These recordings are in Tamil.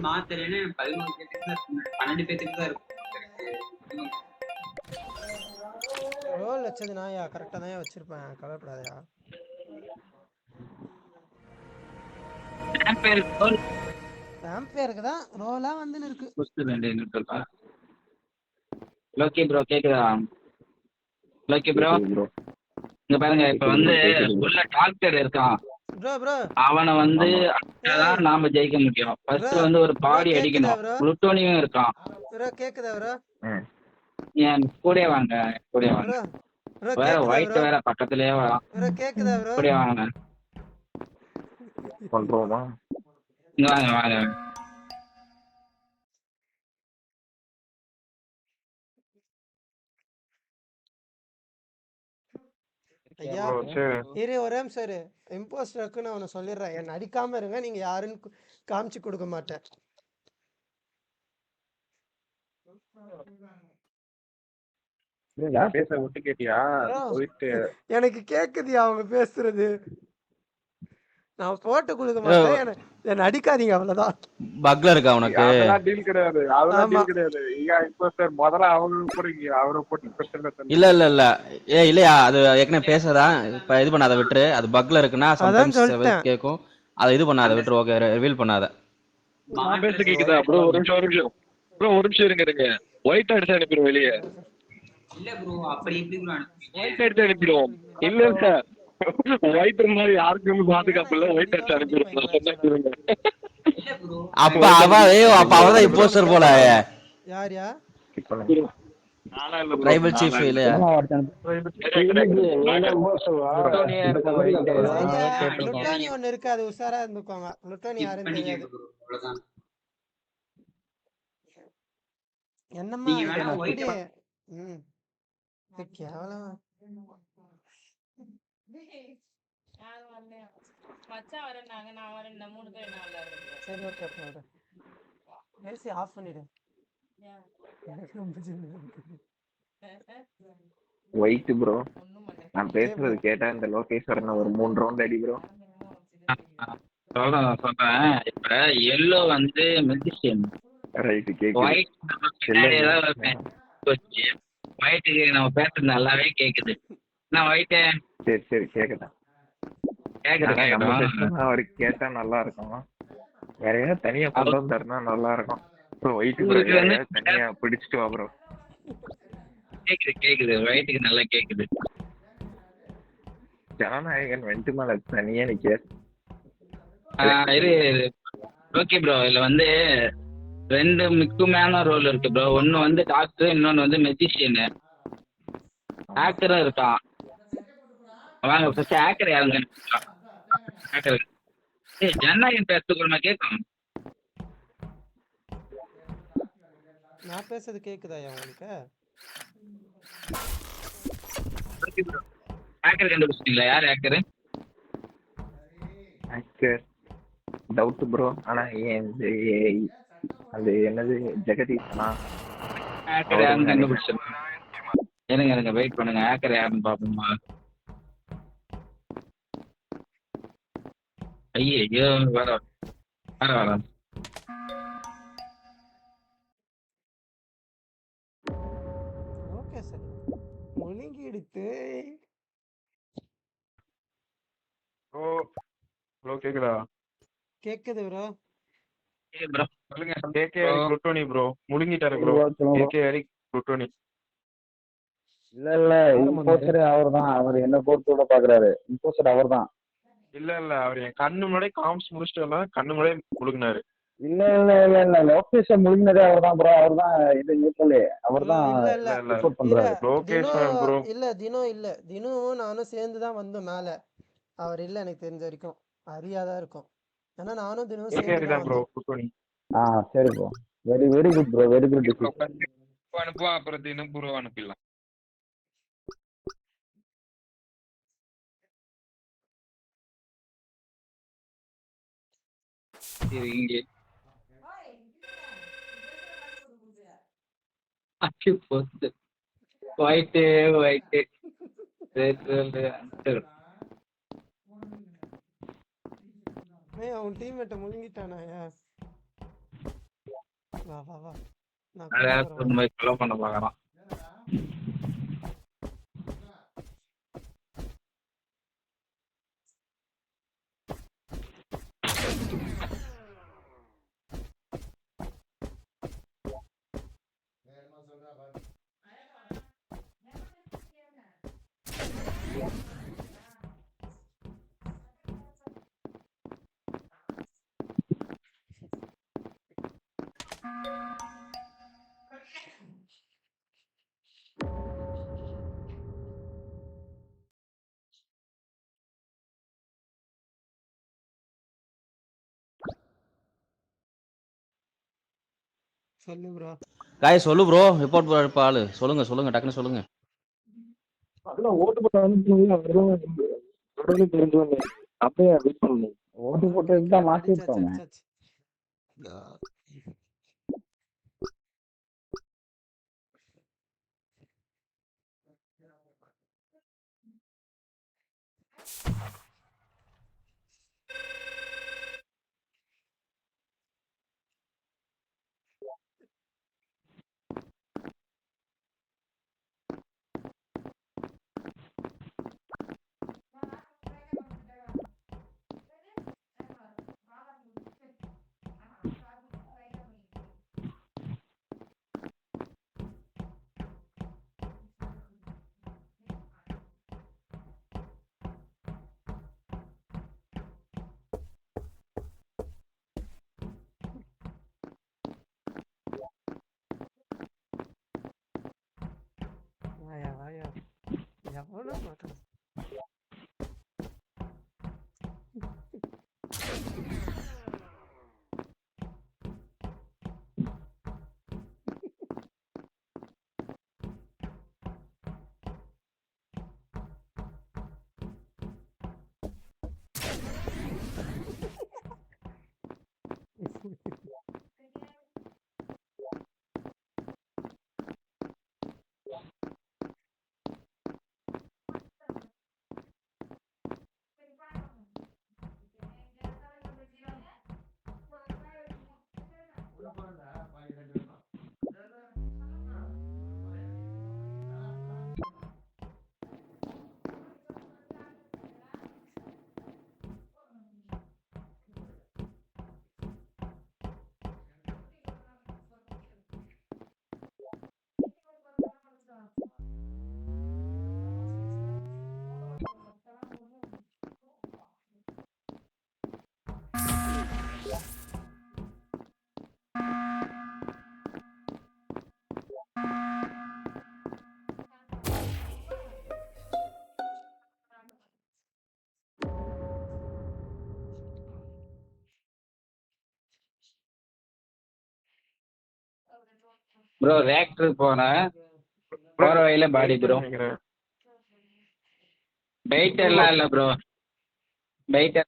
மாத்தலன்னு 13 பேத்துக்கு தான் இருக்கும், 12 பேத்துக்கு தான் இருக்கும். ரோல் வச்சது நாயா கரெக்டா தான் வச்சிருப்பேன், கவலைப்படாதயா. ஆம்பேருக்கு தான் ரோலா வந்து இருக்கு. லோக்கி ப்ரோ கேக்குதா? லோக்கி ப்ரோ இங்க பாருங்க, இப்ப வந்து உள்ள டாக்டர் இருக்கான் ப்ரோ ப்ரோ அவனை வந்து அடிச்சாதான் நாம ஜெயிக்க முடியும். ஃபர்ஸ்ட் வந்து ஒரு பாடி அடிக்கணும். புளுட்டோனியும் இருக்கான். ப்ரோ கேக்குதா ப்ரோ? என் கூட வாங்க, கூட வாங்க. ப்ரோ ப்ரோ வேற கேக்குதா ஒயிட் ப்ரோ? வேற பக்கத்துலயே வரான். ப்ரோ கேக்குதா ப்ரோ? கூட வாங்க. பண்றோமா? இங்க வாங்க வாங்க. ஐயா இரு ஒரே நிமிஷம் இரு. இம்போஸ்டருக்கு நான் ஒன்று சொல்லிடுறேன், என்ன அடிக்காம இருங்க, நீங்க யாருன்னு காமிச்சு கொடுக்க மாட்டேன். பேச விட்டு கேட்டியா? எனக்கு கேக்குதியா அவங்க பேசுறது? நான் போட்டு கொடுக்க மாட்டேன், என்ன அடிக்காதீங்க அவ்வளவுதான். பக்ல இருக்கா உனக்கு? அதெல்லாம் டீல் கிடையாது, அதெல்லாம் டீல் கிடையாது. இம்போஸ்டர் முதல்ல அவங்க போடுங்க, அவரை போட்டு பிரச்சனை. இல்ல இல்ல இல்ல இல்லையா, அது ஏற்கனவே பேசதான். இப்ப இது பண்ணாத விட்டுரு, அது பக்ல இருக்குன்னா சம்டைம்ஸ் கேட்கும். அதை இது பண்ணாத விட்டுரு. ஓகே ரிவீல் பண்ணாத. பேச கேக்குதா ப்ரோ? ஒரு நிமிஷம் ப்ரோ, ஒரு நிமிஷம் இருங்க. ஒயிட் அடிச்சு அனுப்பிடுவோம் வெளியே. இல்ல ப்ரோ, அப்படி எப்படி ப்ரோ ஒயிட் அடிச்சு அனுப்பிடுவோம். இல்ல சார், ஒயிட் மாதிரி யாருக்கும் பாதுகாப்பு இல்ல, ஒயிட் அடிச்சு அனுப்பிடுவோம். அப்ப அவதான் இம்போஸ்டர் போல. யாரியா ட்ரைபல் சீஃப் இல்லையா? லுட்டோனி ஒண்ணு இருக்கு, அது உஷாரா இருந்துக்கோங்க. லுட்டோனி யாருன்னு தெரியாது. என்னம்மா இப்படி கேவலம். சரி ஓகே ஏசி ஆஃப் பண்ணிடு. ஒயிட் ப்ரோ, நான் பேசுறது கேட்டா இந்த லோகேஸ்வரன் ஒரு 3 ரவுண்ட் அடி ப்ரோ. சொல்றேன். இப்ப எல்லோ வந்து மெஜிஷியன், ரைட் கேக்குது. ஒயிட் ஒயிட்டுக்கு நம்ம பேசுறது நல்லாவே கேக்குது. நான் ஒயிட்டு சரி கேக்குதா? அவருக்கு கேட்டா நல்லா இருக்கும். வேற ஏதாவது தனியா கொண்டு வந்தாருன்னா நல்லா இருக்கும். ஒயிட்டுக்கு தனியா பிடிச்சிட்டு வா ப்ரோ. கேக்குது ஒயிட்டுக்கு நல்லா கேக்குது. ஜனநாயகன் வெண்டு மேல தனியா நிக்க. ஓகே ப்ரோ, இதுல வந்து 2 முக்கியமான ரோல் இருக்கு ப்ரோ. ஒன்னு வந்து டாக்டர், இன்னொன்னு வந்து மெஜிஷியன். ஆக்டரும் இருக்கான். வாங்க ஃபர்ஸ்ட் ஆக்டர் யாருங்க? ஆக்டர் ஜனநாயகன் பேசுறதுக்கு கேட்கும். நான் பேசுறது கேக்குதா உங்களுக்கு? ஆக்டர் கண்டுபிடிச்சிட்டீங்களா? யார் ஆக்டர்? Actor doubt bro. ஆனா அது என்னது ஜெகதீஷனா? ஆக்டர் யாருன்னு கண்டுபிடிச்சிருக்கேன். இருங்க வெயிட் பண்ணுங்க. ஆக்டர் யாருன்னு பாப்போமா? ஐயோ வர ஓகே சார் முழுங்கி எடுத்து. ப்ரோ கேக்குதா? கேக்குது ப்ரோ. ப்ரோ சொல்லுங்க. கேகே எரிக் ப்ளூட்டோனி ப்ரோ முழுங்கிட்டாரு ப்ரோ. கேகே எரிக் ப்ளூட்டோனி. இல்ல இம்போஸ்டர் அவர்தான். அவர் என்ன போர்த்தோட பாக்குறாரு. இம்போஸ்டர் அவர்தான். இல்ல அவர் என் கண்ணு முன்னாடி காம்ஸ் முடிச்சிட்டு கண்ணு முன்னாடி முழுங்கினாரு. இல்ல லோகேஷன் முழுங்கினதே அவர்தான் ப்ரோ. அவர்தான் இது நியூட்ரலே. அவர்தான் ரிப்போர்ட் பண்றாரு. லோகேஷன் ப்ரோ இல்ல தினுவும் நானும் சேர்ந்து தான் வந்தோம் மேல. அவர் இல்ல எனக்கு தெரிஞ்ச வரைக்கும் அறியாதான் இருக்கும். ஏன்னா நானும் தினமும் சேர்ந்து தான் ப்ரோ ப்ளூட்டோனி. சரி bro. Very good bro. Very good decision. அனுப்புவா அப்புறம் தினம் ப்ரோ அனுப்பிடலாம். ஒயிட்டு அவன் டீம்மேட்ட முழுங்கிட்டானாயா? வா வா வா நான் வேற கூட்டிட்டு யாராச்சும் வரேன். கொண்டு போய் ஃபாலோ பண்ண பார்க்கறான். சொல்லு ப்ரோ. காய் சொல்லு ப்ரோ. ரிப்போர்ட் ஆளு சொல்லுங்க டக்குன்னு சொல்லுங்க. அதெல்லாம் ஓட்டு போட்ட வந்து தெரிஞ்சவங்க அப்படியே வெயிட் பண்ணணும். ஓட்டு போட்டதுக்கு தான் மாற்றி அடிச்சாச்சு விட்டோங்க. அடிச்சாச்சு. வாயா வாயா எவ்வளோ மாட்டோம். ப்ரோ ரேக்டர் போறேன். போற வழியில பாடி ப்ரோ. பைட் எல்லாம் இல்ல ப்ரோ. பைட்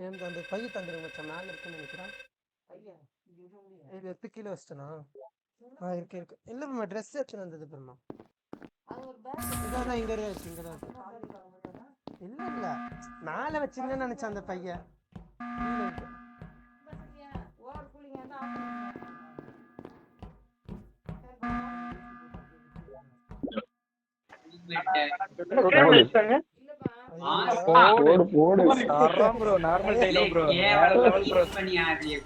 எனக்கு அந்த பைய தந்துருங்க மச்சான். மேல இருக்குன்னு நினைக்கிறேன். இது எடுத்து கீழே வச்சிட்டனா? இருக்கு. இல்ல பிரம்மா ட்ரெஸ் எடுத்துன்னு வந்தது பிரம்மா. இதான் இங்க இருக்கு. இல்ல மேல வச்சிருந்தேன்னு நினைச்சேன் அந்த பைய. கீழே இருக்கு. போடு ஏன் வேற level பண்ணி ஆடுறிய